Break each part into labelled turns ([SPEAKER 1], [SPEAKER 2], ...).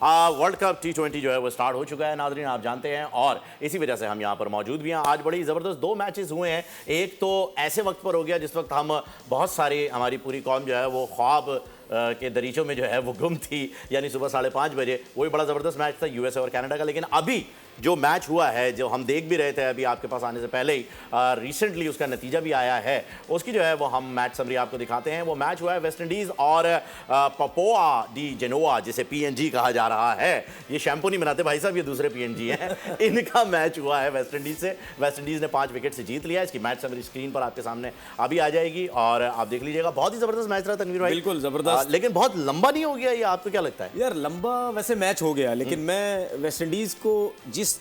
[SPEAKER 1] World cup T20 जो है वो स्टार्ट हो चुका है नाज़रीन, आप जानते हैं, और इसी वजह से हम यहाँ पर मौजूद भी हैं। आज बड़ी ज़बरदस्त दो मैचेस हुए हैं। एक तो ऐसे वक्त पर हो गया जिस वक्त हम बहुत सारे, हमारी पूरी कौम जो है वो ख्वाब के दरीचों में जो है वो गुम थी, यानी सुबह 5:30 बजे। वही बड़ा ज़बरदस्त मैच था यूएसए और कनाडा का। लेकिन अभी जो मैच हुआ है, जो हम देख भी रहे थे अभी आपके पास आने से पहले ही, रिसेंटली उसका नतीजा भी आया है, उसकी जो है वो हम मैच समरी आपको दिखाते हैं। वो मैच हुआ है वेस्ट इंडीज़ और पपुआ डी जेनोवा, जिसे PNG कहा जा रहा है। ये शैम्पू नहीं बनाते भाई साहब, ये दूसरे PNG हैं। इनका मैच हुआ है वेस्ट इंडीज़ से। वेस्ट इंडीज़ ने 5 विकेट से जीत लिया। इसकी मैच समरी स्क्रीन पर आपके सामने अभी आ जाएगी और आप देख लीजिएगा। बहुत ही ज़बरदस्त मैच रहा तनवीर भाई,
[SPEAKER 2] बिल्कुल ज़बरदस्त।
[SPEAKER 1] लेकिन बहुत लंबा नहीं हो गया ये? आपको क्या लगता है
[SPEAKER 2] यार? लंबा वैसे मैच हो गया, लेकिन मैं वेस्ट इंडीज को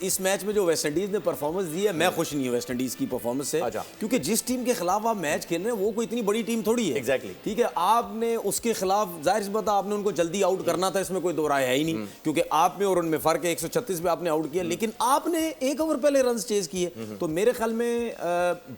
[SPEAKER 2] इस मैच में जो वेस्ट इंडीज ने परफॉर्मेंस दी है, मैं खुश नहीं हूँ वेस्ट इंडीज की परफॉर्मेंस से। क्योंकि जिस टीम के खिलाफ आप मैच खेल रहे हैं वो कोई इतनी बड़ी टीम थोड़ी है।
[SPEAKER 1] एग्जैक्टली।
[SPEAKER 2] ठीक है, आपने उसके खिलाफ जाहिर सी बात है आपने उनको जल्दी आउट करना था, इसमें कोई दो राय है ही नहीं, क्योंकि आप में और उनमें फर्क है। 136 पे आपने आउट किया, लेकिन आपने 1 ओवर पहले रन चेज किए। तो मेरे ख्याल में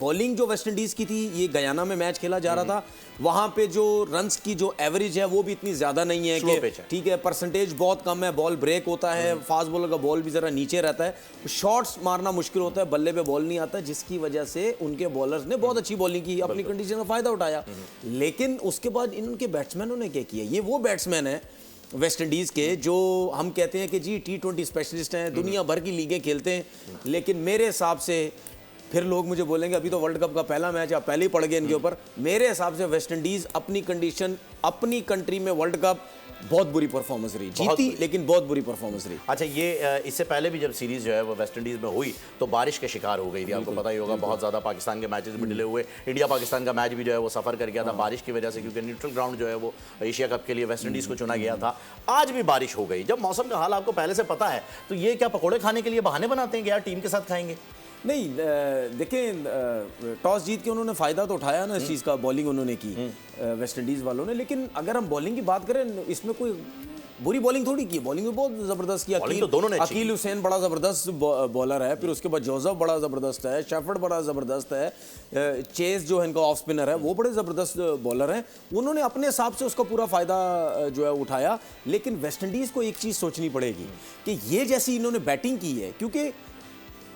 [SPEAKER 2] बॉलिंग जो वेस्ट इंडीज की थी, ये गयाना में मैच खेला जा रहा था, वहां पे जो रन्स की जो एवरेज है वो भी इतनी ज्यादा नहीं है कि ठीक है, परसेंटेज बहुत कम है, बॉल ब्रेक होता है, फास्ट बॉलर का बॉल भी जरा नीचे रहता है, शॉट्स मारना मुश्किल होता है, बल्ले पे बॉल नहीं आता, जिसकी वजह से उनके बॉलर्स ने बहुत अच्छी बॉलिंग की, अपनी कंडीशन का फायदा उठाया। लेकिन उसके बाद इनके बैट्समैनों ने क्या किया? ये वो बैट्समैन है वेस्ट इंडीज के जो हम कहते हैं कि जी T20 स्पेशलिस्ट हैं, दुनिया भर की लीगें खेलते हैं, लेकिन मेरे हिसाब से, फिर लोग मुझे बोलेंगे अभी तो वर्ल्ड कप का पहला मैच, आप पहले ही पड़ गए इनके ऊपर। मेरे हिसाब से वेस्ट इंडीज अपनी कंडीशन, अपनी कंट्री में वर्ल्ड कप बहुत बुरी परफॉर्मेंस रही, जीती लेकिन बहुत बुरी परफॉर्मेंस रही।
[SPEAKER 1] अच्छा, ये इससे पहले भी जब सीरीज जो है वो वेस्ट इंडीज में हुई तो बारिश का शिकार हो गई थी, आपको पता ही होगा। बहुत ज़्यादा पाकिस्तान के मैचेस भी डिले हुए। इंडिया पाकिस्तान का मैच भी जो है वो सफ़र कर गया था बारिश की वजह से, क्योंकि न्यूट्रल ग्राउंड जो है वो एशिया कप के लिए वेस्ट इंडीज़ को चुना गया था। आज भी बारिश हो गई। जब मौसम का हाल आपको पहले से पता है तो ये क्या पकौड़े खाने के लिए बहाने बनाते हैं कि यार टीम के साथ खाएंगे?
[SPEAKER 2] नहीं, देखें, टॉस जीत के उन्होंने फ़ायदा तो उठाया ना इस चीज़ का, बॉलिंग उन्होंने की वेस्ट इंडीज़ वालों ने। लेकिन अगर हम बॉलिंग की बात करें, इसमें कोई बुरी बॉलिंग थोड़ी की, बॉलिंग में बहुत ज़बरदस्त की। अकील हुसैन बड़ा ज़बरदस्त बॉलर है, फिर उसके बाद जोसेफ बड़ा ज़बरदस्त है, शेफर्ड बड़ा ज़बरदस्त है, चेस जो है इनका ऑफ स्पिनर है वो बड़े ज़बरदस्त बॉलर हैं। उन्होंने अपने हिसाब से उसका पूरा फ़ायदा जो है उठाया। लेकिन वेस्ट इंडीज़ को एक चीज़ सोचनी पड़ेगी कि ये जैसी इन्होंने बैटिंग की है, क्योंकि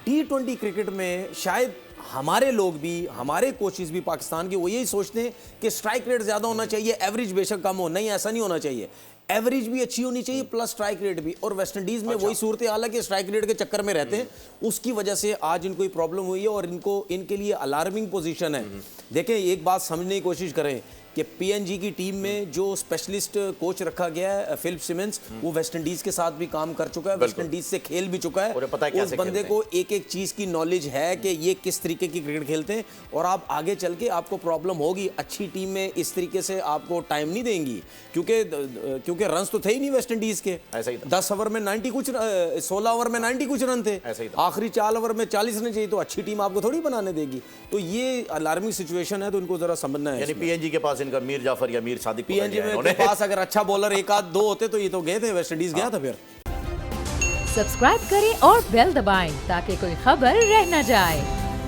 [SPEAKER 2] T20 क्रिकेट में शायद हमारे लोग भी, हमारे कोचेस भी पाकिस्तान के, वो यही सोचते हैं कि स्ट्राइक रेट ज़्यादा होना चाहिए, एवरेज बेशक कम हो। नहीं, ऐसा नहीं होना चाहिए, एवरेज भी अच्छी होनी चाहिए प्लस स्ट्राइक रेट भी। और वेस्ट इंडीज़ में वही सूरत हाल है कि स्ट्राइक रेट के चक्कर में रहते हैं, उसकी वजह से आज इनको प्रॉब्लम हुई है और इनके लिए अलार्मिंग पोजीशन है। देखें, एक बात समझने की कोशिश करें कि PNG की टीम में जो स्पेशलिस्ट कोच रखा गया है फिलिप सिमंस, वो वेस्ट इंडीज के साथ भी काम कर चुका है, वेस्ट इंडीज से खेल भी चुका है। उस बंदे को एक एक चीज की नॉलेज है कि ये किस तरीके की क्रिकेट खेलते हैं, और आप आगे चल के आपको प्रॉब्लम होगी। अच्छी टीम में इस तरीके से आपको टाइम नहीं देंगी, क्योंकि रन्स तो थे ही नहीं वेस्ट इंडीज के। 10 ओवर में 90 कुछ, 16 ओवर में 90 कुछ रन थे, आखिरी 4 ओवर में 40 रन चाहिए, तो अच्छी टीम आपको थोड़ी बनाने देगी। तो ये अलार्मिंग सिचुएशन है, तो इनको जरा समझना है।
[SPEAKER 1] PNG के पास इनका मीर जाफर या मीर सादिक
[SPEAKER 2] PNG में पास अगर अच्छा बॉलर 1 आध 2 होते तो ये तो गए थे, वेस्ट इंडीज गया था। फिर
[SPEAKER 3] सब्सक्राइब करें और बेल दबाएं ताकि कोई खबर रह न जाए।